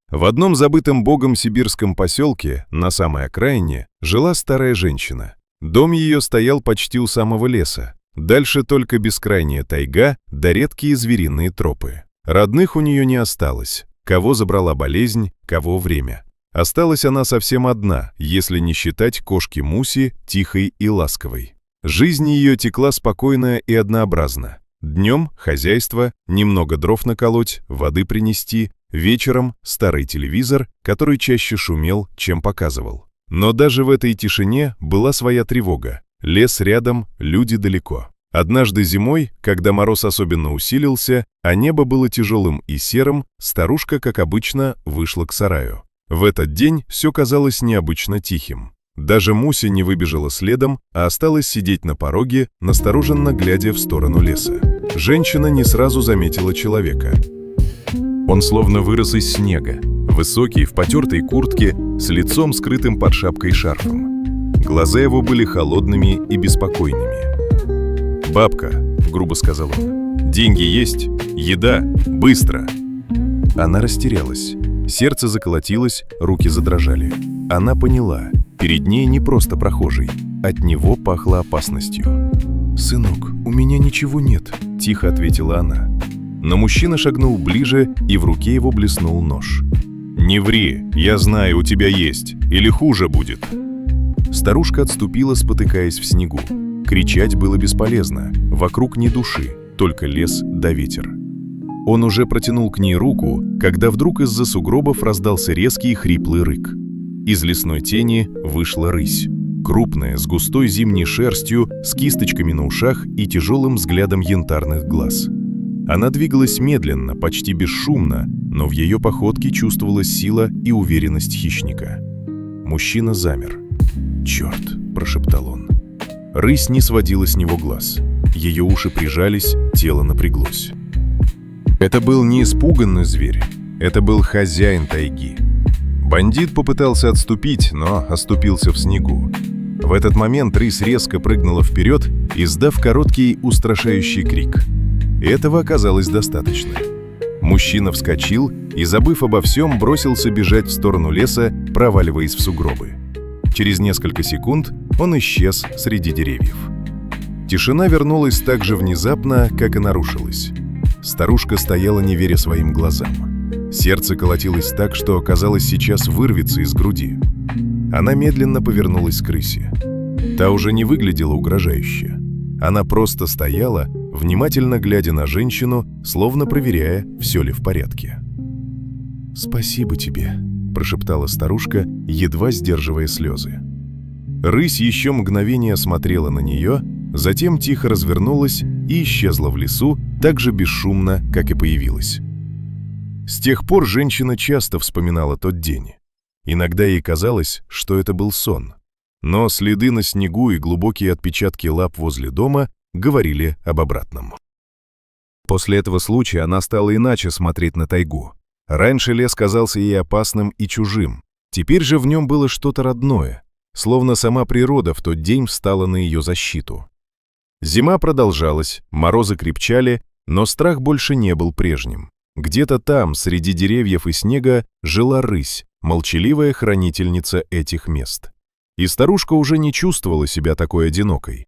В одном забытом богом сибирском поселке, на самой окраине, жила старая женщина. Дом ее стоял почти у самого леса. Дальше только бескрайняя тайга да редкие звериные тропы. Родных у нее не осталось. Кого забрала болезнь, кого время. Осталась она совсем одна, если не считать кошки Муси, тихой и ласковой. Жизнь ее текла спокойно и однообразно. Днем хозяйство, немного дров наколоть, воды принести, вечером старый телевизор, который чаще шумел, чем показывал. Но даже в этой тишине была своя тревога. Лес рядом, люди далеко. Однажды зимой, когда мороз особенно усилился, а небо было тяжелым и серым, старушка, как обычно, вышла к сараю. В этот день все казалось необычно тихим. Даже Муся не выбежала следом, а осталась сидеть на пороге, настороженно глядя в сторону леса. Женщина не сразу заметила человека. Он словно вырос из снега, высокий, в потертой куртке, с лицом, скрытым под шапкой шарфом. Глаза его были холодными и беспокойными. «Бабка», — грубо сказал он, — «деньги есть? Еда? Быстро!» Она растерялась. Сердце заколотилось, руки задрожали. Она поняла, перед ней не просто прохожий, от него пахло опасностью. «Сынок, у меня ничего нет», — тихо ответила она. Но мужчина шагнул ближе, и в руке его блеснул нож. «Не ври, я знаю, у тебя есть, или хуже будет». Старушка отступила, спотыкаясь в снегу. Кричать было бесполезно, вокруг ни души, только лес да ветер. Он уже протянул к ней руку, когда вдруг из-за сугробов раздался резкий хриплый рык. Из лесной тени вышла рысь. Крупная, с густой зимней шерстью, с кисточками на ушах и тяжелым взглядом янтарных глаз. Она двигалась медленно, почти бесшумно, но в ее походке чувствовалась сила и уверенность хищника. Мужчина замер. «Черт!» – прошептал он. Рысь не сводила с него глаз. Ее уши прижались, тело напряглось. Это был не испуганный зверь, это был хозяин тайги. Бандит попытался отступить, но оступился в снегу. В этот момент рысь резко прыгнула вперед, издав короткий устрашающий крик. Этого оказалось достаточно. Мужчина вскочил и, забыв обо всем, бросился бежать в сторону леса, проваливаясь в сугробы. Через несколько секунд он исчез среди деревьев. Тишина вернулась так же внезапно, как и нарушилась. Старушка стояла, не веря своим глазам. Сердце колотилось так, что, казалось, сейчас вырвется из груди. Она медленно повернулась к рысе. Та уже не выглядела угрожающе. Она просто стояла, внимательно глядя на женщину, словно проверяя, все ли в порядке. «Спасибо тебе», – прошептала старушка, едва сдерживая слезы. Рысь еще мгновение смотрела на нее, затем тихо развернулась и исчезла в лесу так же бесшумно, как и появилась. С тех пор женщина часто вспоминала тот день. Иногда ей казалось, что это был сон. Но следы на снегу и глубокие отпечатки лап возле дома говорили об обратном. После этого случая она стала иначе смотреть на тайгу. Раньше лес казался ей опасным и чужим. Теперь же в нем было что-то родное, словно сама природа в тот день встала на ее защиту. Зима продолжалась, морозы крепчали, но страх больше не был прежним. Где-то там, среди деревьев и снега, жила рысь, молчаливая хранительница этих мест. И старушка уже не чувствовала себя такой одинокой.